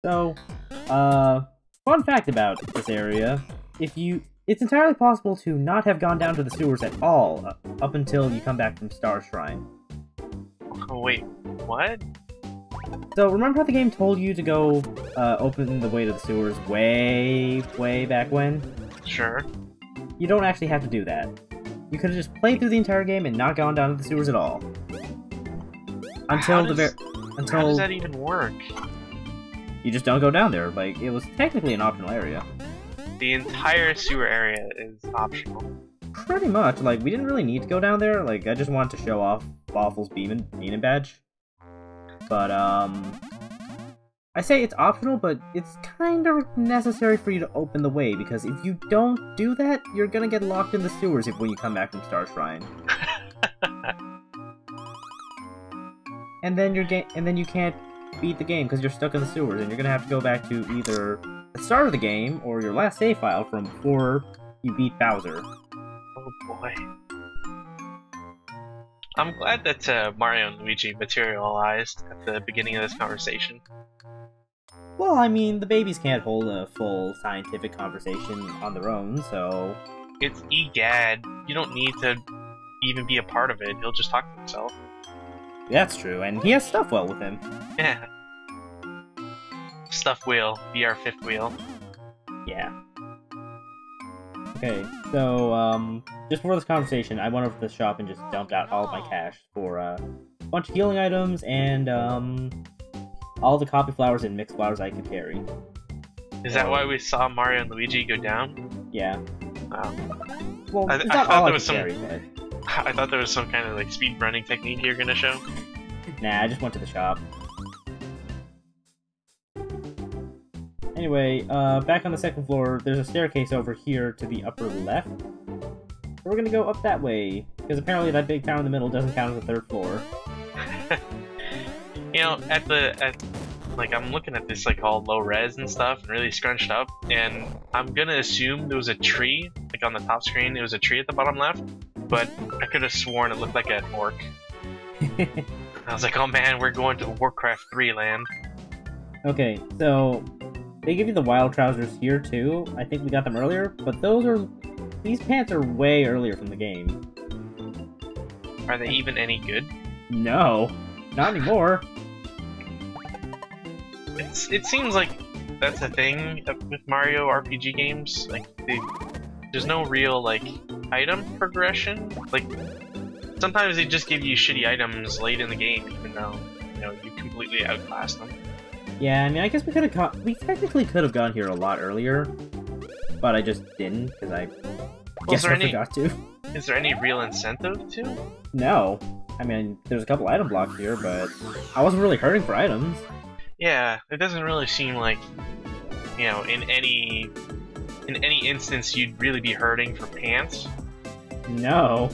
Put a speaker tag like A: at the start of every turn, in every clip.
A: So, fun fact about this area, it's entirely possible to not have gone down to the sewers at all, up until you come back from Star Shrine.
B: Oh, wait, what?
A: So, remember how the game told you to go, open the way to the sewers way back when?
B: Sure.
A: You don't actually have to do that. You could have just played through the entire game and not gone down to the sewers at all. Until
B: How does that even work?
A: You just don't go down there. Like, it was technically an optional area.
B: The entire sewer area is optional.
A: Pretty much. Like, we didn't really need to go down there. Like, I just wanted to show off Waffle's Beamin' badge. But, I say it's optional, but it's kind of necessary for you to open the way, because if you don't do that, you're gonna get locked in the sewers when you come back from Star Shrine. And then you can't beat the game because you're stuck in the sewers, and you're gonna have to go back to either the start of the game or your last save file from before you beat Bowser.
B: Oh boy. I'm glad that Mario and Luigi materialized at the beginning of this conversation.
A: Well, I mean, the babies can't hold a full scientific conversation on their own, so...
B: It's EGAD. You don't need to even be a part of it. He'll just talk to himself.
A: That's true, and he has Stuff-Well with him.
B: Yeah. Stuff wheel. Be our fifth wheel.
A: Yeah. Okay, so, just before this conversation, I went over to the shop and just dumped out all of my cash for, a bunch of healing items and, all the copy flowers and mixed flowers I could carry.
B: Is that why we saw Mario and Luigi go down?
A: Yeah.
B: Oh.
A: Well,
B: I
A: it's not
B: thought
A: all
B: there
A: I
B: was
A: could
B: some.
A: carry, but...
B: I thought there was some kind of like speed running technique you're gonna show.
A: Nah, I just went to the shop. Anyway, back on the second floor, there's a staircase over here to the upper left. We're gonna go up that way, because apparently that big tower in the middle doesn't count as the third floor.
B: You know, like I'm looking at this like all low res and stuff and really scrunched up, and I'm gonna assume there was a tree, like on the top screen, there was a tree at the bottom left, but I could have sworn it looked like an orc. I was like, oh man, we're going to Warcraft 3 land.
A: Okay, so they give you the wild trousers here too. I think we got them earlier, but these pants are way earlier from the game.
B: Are they even any good?
A: No, not anymore.
B: It seems like that's a thing with Mario RPG games. Like, there's no real like item progression. Like, sometimes they just give you shitty items late in the game, even though you completely outclass them.
A: Yeah, I mean, I guess we technically could have gone here a lot earlier, but I just didn't because I guess I forgot to.
B: Is there any real incentive to?
A: No, I mean, there's a couple item blocks here, but I wasn't really hurting for items.
B: Yeah, it doesn't really seem like, in any instance you'd really be hurting for pants.
A: No.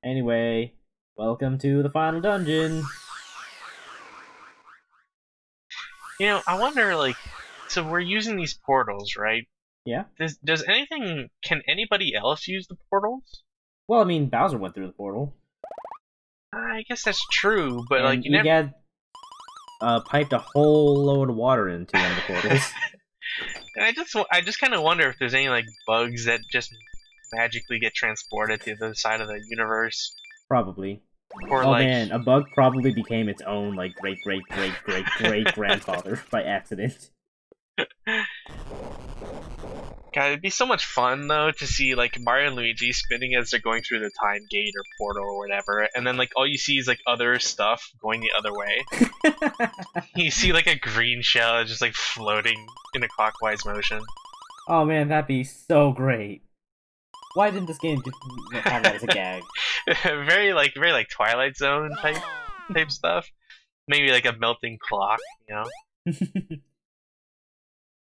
A: Anyway, welcome to the final dungeon.
B: I wonder, like, so we're using these portals, right?
A: Yeah.
B: Can anybody else use the portals?
A: Well, I mean, Bowser went through the portal.
B: I guess that's true, but
A: and
B: like, you never
A: piped a whole load of water into one of the portals.
B: I just kind of wonder if there's any like bugs that just magically get transported to the other side of the universe.
A: Probably.
B: Or
A: man, a bug probably became its own like great grandfather by accident.
B: God, it'd be so much fun though to see like Mario and Luigi spinning as they're going through the time gate or portal or whatever, and then like all you see is like other stuff going the other way. You see like a green shell just like floating in a clockwise motion.
A: Oh man, that'd be so great. Why didn't this game just have that as a gag?
B: very like Twilight Zone type stuff. Maybe like a melting clock,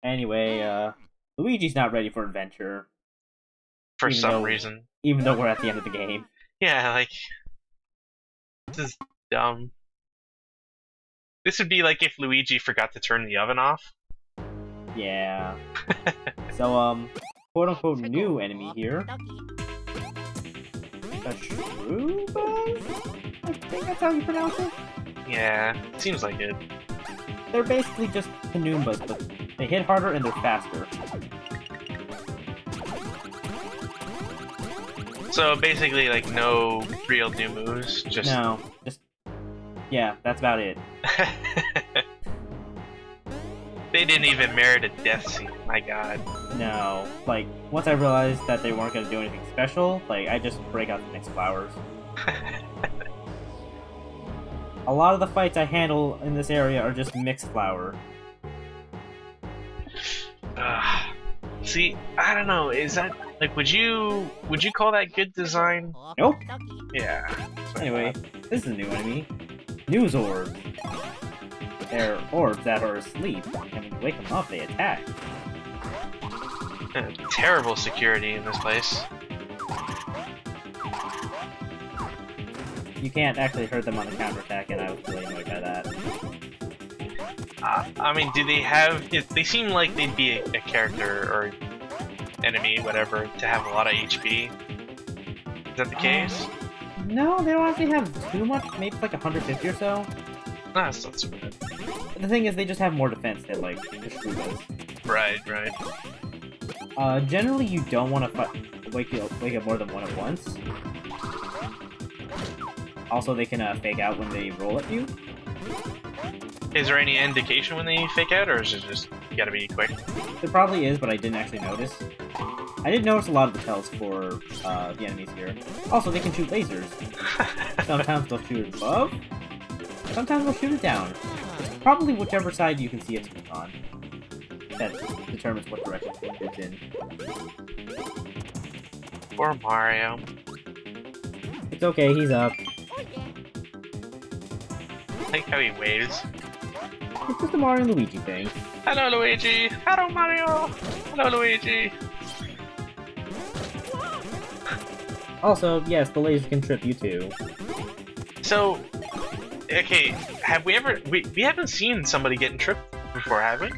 A: Anyway, Luigi's not ready for adventure.
B: For some reason.
A: Even though we're at the end of the game.
B: Yeah, like, this is dumb. This would be like if Luigi forgot to turn the oven off.
A: Yeah. So, quote-unquote new enemy here. A shrew bug? I think that's how you pronounce it.
B: Yeah, seems like it.
A: They're basically just Kanoombas, but they hit harder and they're faster.
B: So basically, like, no real new moves, just...
A: No, just... Yeah, that's about it.
B: They didn't even merit a death scene, my god.
A: No, like, once I realized that they weren't gonna do anything special, like, I just break out the mixed flowers. A lot of the fights I handle in this area are just mixed flower.
B: See, I don't know, is that... Like, would you call that good design?
A: Nope.
B: Yeah.
A: Anyway, this is a new enemy. News orbs. They're orbs that are asleep, and when you wake them up, they attack.
B: Terrible security in this place.
A: You can't actually hurt them on the counterattack, and I was really annoyed by that.
B: I mean, do they have... They seem like they'd be a character, or enemy, whatever, to have a lot of HP. Is that the case?
A: No, they don't actually have too much, maybe like 150 or so.
B: Nah, that's not so bad.
A: The thing is, they just have more defense than, like, the Shrew does.
B: Right, right.
A: Generally, you don't want to wake up more than one at once. Also, they can fake out when they roll at you.
B: Is there any indication when they fake out, or is it just, you gotta be quick?
A: There probably is, but I didn't actually notice. I did notice a lot of the tells for the enemies here. Also, they can shoot lasers. Sometimes they'll shoot it above, sometimes they'll shoot it down. It's probably whichever side you can see it on. That determines what direction it's in.
B: Poor Mario.
A: It's okay, he's up.
B: I like how he waves.
A: It's just a Mario and Luigi thing.
B: Hello, Luigi! Hello, Mario! Hello, Luigi!
A: Also, yes, the lasers can trip you too.
B: So, okay, have we ever... We haven't seen somebody getting tripped before, have we?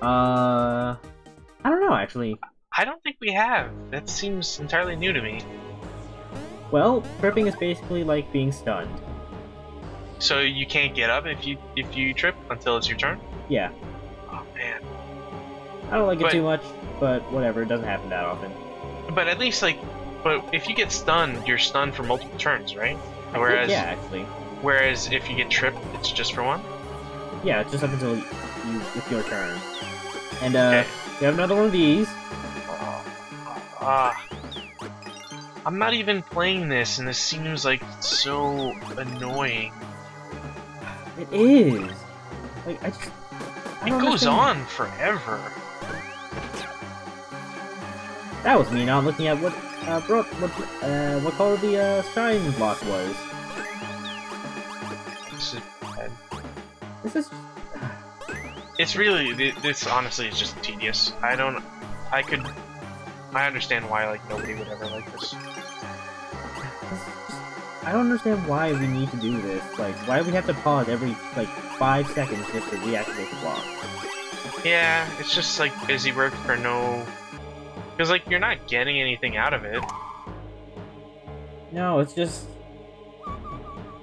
A: I don't know, actually.
B: I don't think we have. That seems entirely new to me.
A: Well, tripping is basically like being stunned.
B: So you can't get up if you trip until it's your turn?
A: Yeah.
B: Oh, man.
A: I don't like it too much, but whatever, it doesn't happen that often.
B: But at least, like... But if you get stunned, you're stunned for multiple turns, right? Whereas...
A: Yeah, actually.
B: Whereas if you get tripped, it's just for one?
A: Yeah, it's just up until it's your turn. And,
B: Okay.
A: we have another one of these.
B: I'm not even playing this, and this seems like so annoying.
A: It is! Like, I don't
B: It goes
A: understand.
B: on forever.
A: That was me not looking at what color the shine block was.
B: This is bad.
A: This is...
B: It's really, this honestly is just tedious. I understand why, like, nobody would ever like this.
A: I don't understand why we need to do this. Like, why do we have to pause every, like, 5 seconds just to reactivate the block?
B: Yeah, it's just, like, busy work for no... Because, like, you're not getting anything out of it.
A: No, it's just...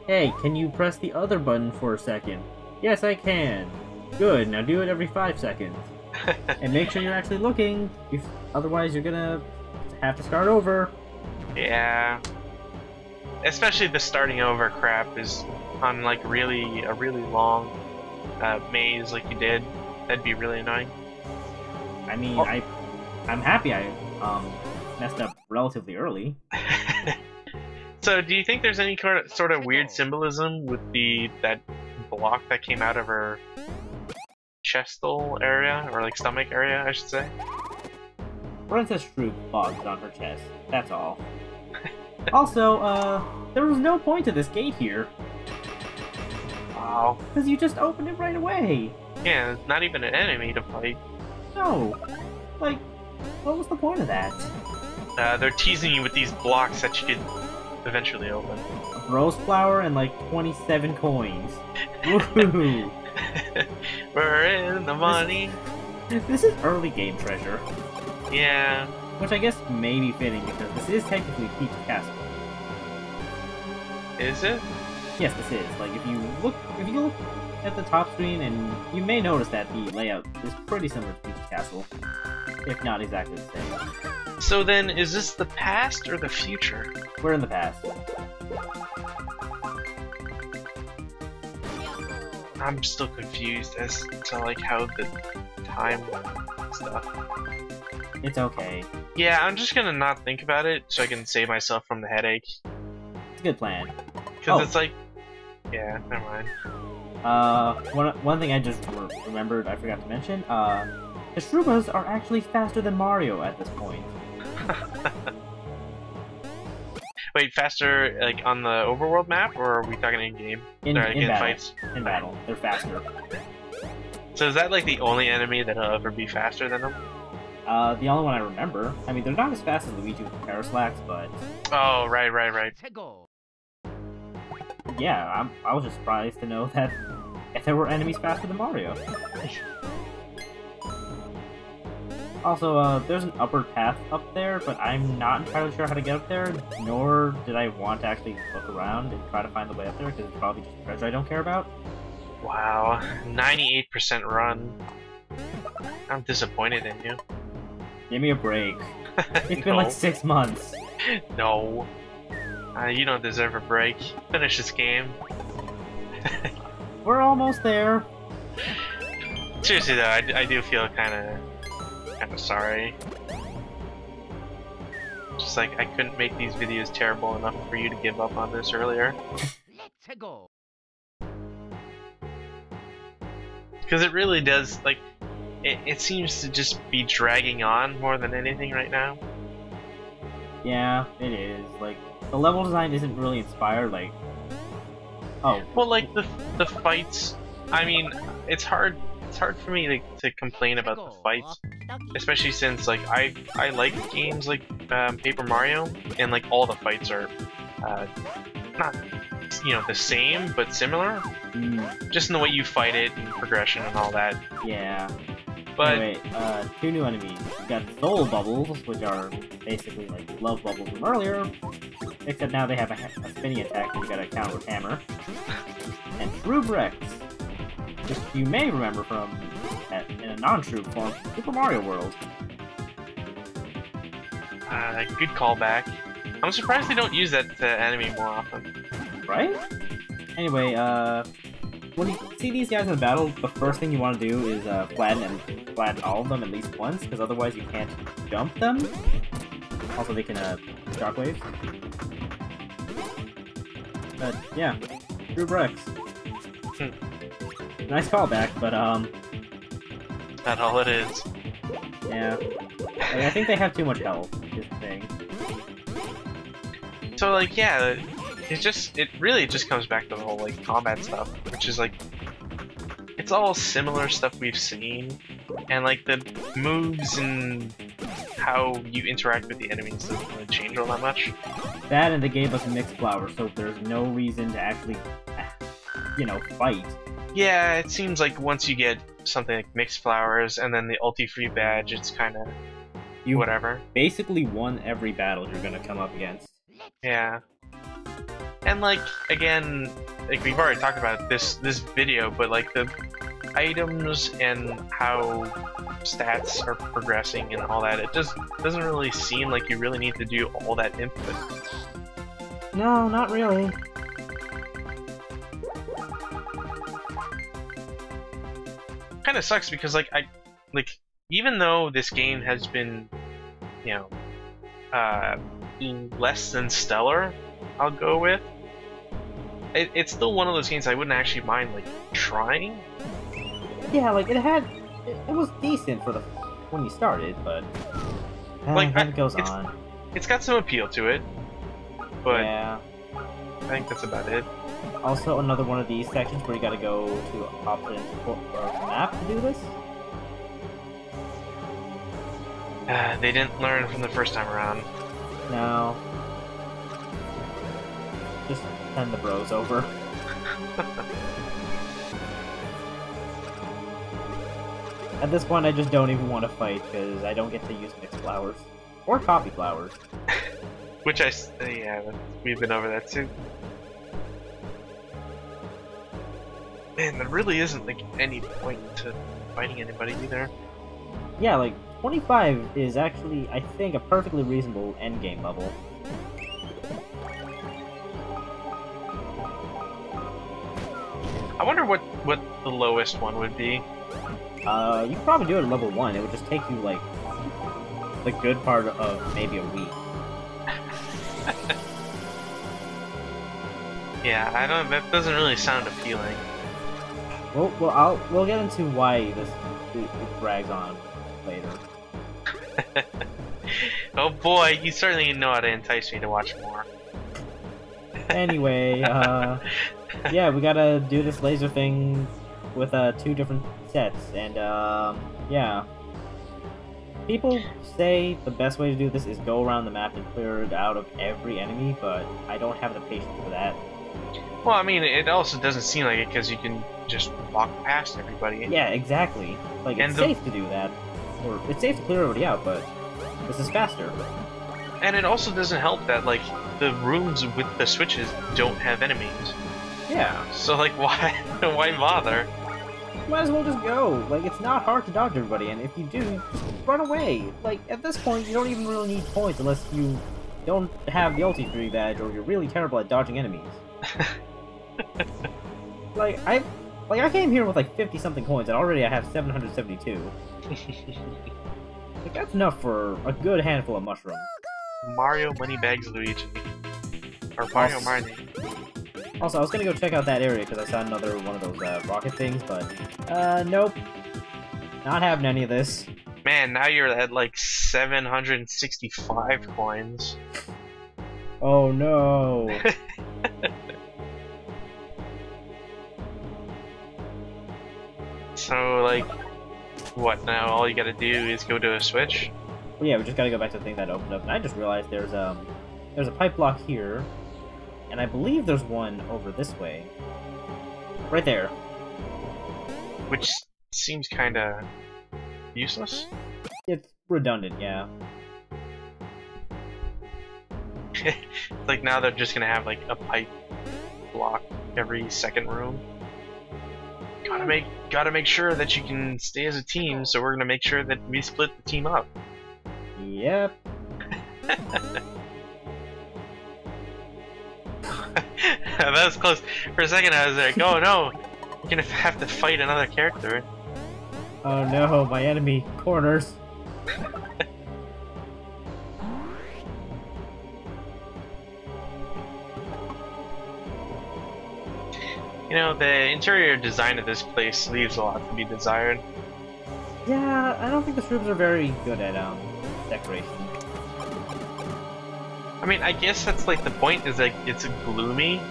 A: Hey, can you press the other button for a second? Yes, I can. Good, now do it every 5 seconds. And make sure you're actually looking, otherwise you're gonna have to start over.
B: Yeah. Especially the starting over crap is on, like, a really long maze like you did. That'd be really annoying.
A: I mean, I'm happy I messed up relatively early.
B: So, do you think there's any sort of weird symbolism with that block that came out of her chestal area, or like stomach area, I should say?
A: Princess Shrew bogged on her chest. That's all. Also, there was no point to this gate here.
B: Wow.
A: Because you just opened it right away.
B: Yeah, it's not even an enemy to fight.
A: No. Like, what was the point of that?
B: They're teasing you with these blocks that you could eventually open.
A: A rose flower and like 27 coins. Woohoo!
B: We're in the money.
A: This is early game treasure.
B: Yeah.
A: Which I guess may be fitting because this is technically Peach's castle.
B: Is it?
A: Yes, this is. Like, if you look at the top screen, and you may notice that the layout is pretty similar to Peach's Castle, if not exactly the same.
B: So then, is this the past or the future?
A: We're in the past.
B: I'm still confused as to like how the time stuff.
A: It's okay.
B: Yeah, I'm just gonna not think about it so I can save myself from the headache.
A: It's a good plan.
B: Because it's like, yeah, never mind.
A: One thing I just remembered I forgot to mention, the Shroomas are actually faster than Mario at this point.
B: Wait, faster like on the overworld map, or are we talking in game?
A: In battle.
B: Fights?
A: In battle, they're faster.
B: So is that like the only enemy that'll ever be faster than them?
A: The only one I remember. I mean, they're not as fast as Luigi with Paraslax, but...
B: Oh, right.
A: Yeah, I was just surprised to know that if there were enemies faster than Mario. Also, there's an upper path up there, but I'm not entirely sure how to get up there, nor did I want to actually look around and try to find the way up there, because it's probably just treasure I don't care about.
B: Wow, 98% run. I'm disappointed in you.
A: Give me a break. It's been like 6 months.
B: No. You don't deserve a break. Finish this game.
A: We're almost there.
B: Seriously though, I do feel kind of sorry. Just like I couldn't make these videos terrible enough for you to give up on this earlier.
C: Let's go.
B: Because it really does, like, it seems to just be dragging on more than anything right now.
A: Yeah, it is. Like, the level design isn't really inspired, like... Oh.
B: Well, like, the fights, I mean, it's hard for me to complain about the fights, especially since, like, I like games like Paper Mario, and, like, all the fights are not, you know, the same, but similar. Just in the way you fight it, and progression and all that.
A: Yeah.
B: But
A: anyway, 2 new enemies. We've got Soul Bubbles, which are basically like love bubbles from earlier, except now they have a spinning attack that you gotta counter with hammer. And Shroob which you may remember from in a non-Shroob form, Super Mario World.
B: good callback. I'm surprised they don't use that enemy more often.
A: Right? Anyway, when you see these guys in battle, the first thing you want to do is flatten all of them at least once, because otherwise you can't jump them. Also, they can shockwave. But yeah, Shroob Rex. Nice callback, but
B: That's all it is.
A: yeah. Like, I think they have too much health. Is the thing.
B: So like, yeah. It really just comes back to the whole like combat stuff, which is like, it's all similar stuff we've seen, and like the moves and how you interact with the enemies doesn't really change all that much.
A: That, and they gave us mixed flowers, so there's no reason to actually, you know, fight.
B: Yeah, it seems like once you get something like mixed flowers and then the ulti-free badge, it's kind of whatever.
A: Basically won every battle you're gonna come up against.
B: Yeah. And like, again, like we've already talked about this video, but like the items and how stats are progressing and all that, it just doesn't really seem like you really need to do all that input.
A: No, not really.
B: Kind of sucks because like even though this game has been, you know, less than stellar, I'll go with. It's still one of those games I wouldn't actually mind like trying.
A: Yeah, like it was decent for when you started, but
B: like
A: it goes on.
B: It's got some appeal to it, but
A: yeah.
B: I think that's about it.
A: Also, another one of these sections where you gotta go to opposite ends of the map to do this.
B: They didn't learn from the first time around.
A: No. Just send the bros over. At this point, I just don't even want to fight, because I don't get to use mixed flowers. Or coffee flowers.
B: Which yeah, we've been over that too. Man, there really isn't like any point to fighting anybody either.
A: Yeah, like 25 is actually, I think, a perfectly reasonable endgame level.
B: I wonder what the lowest one would be.
A: You could probably do it at level 1. It would just take you, like, the good part of maybe a week.
B: Yeah, I don't. That doesn't really sound appealing.
A: We'll get into why it drags on later.
B: Oh boy, you certainly know how to entice me to watch more.
A: Anyway, yeah, we gotta do this laser thing with 2 different sets, and yeah. People say the best way to do this is go around the map and clear it out of every enemy, but I don't have the patience for that.
B: Well, I mean, it also doesn't seem like it because you can just walk past everybody.
A: Yeah, exactly. Like, it's safe to do that. Or, it's safe to clear everybody out, but this is faster.
B: And it also doesn't help that, like, the rooms with the switches don't have enemies.
A: Yeah.
B: So, like, why bother?
A: Might as well just go. Like, it's not hard to dodge everybody, and if you do, just run away. Like, at this point, you don't even really need points unless you don't have the ulti free badge or you're really terrible at dodging enemies. Like, I came here with like 50-something coins, and already I have 772. Like, that's enough for a good handful of mushrooms.
B: Mario Moneybags Luigi. Or Mario Marnie.
A: Also, I was gonna go check out that area because I saw another one of those rocket things, but nope. Not having any of this.
B: Man, now you're at like 765 coins.
A: Oh no.
B: So, like, what now? All you gotta do is go to a switch?
A: Well, yeah, we just gotta go back to the thing that opened up, and I just realized there's a pipe block here, and I believe there's one over this way. Right there.
B: Which seems kinda useless?
A: It's redundant, yeah.
B: Like, now they're just gonna have, like, a pipe block every second room. Gotta make sure that you can stay as a team, so we're gonna make sure that we split the team up.
A: Yep.
B: That was close. For a second I was like, oh no, you're gonna have to fight another character.
A: Oh no, my enemy corners.
B: You know, the interior design of this place leaves a lot to be desired.
A: Yeah, I don't think the shrooms are very good at decoration.
B: I mean, I guess that's like the point, is like it's gloomy,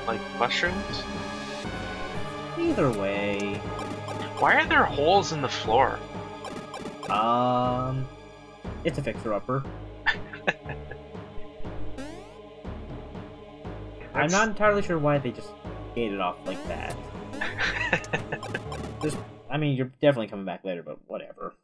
B: like mushrooms.
A: Either way.
B: Why are there holes in the floor?
A: It's a fixer-upper. I'm not entirely sure why they just gated off like that. I mean, you're definitely coming back later, but whatever.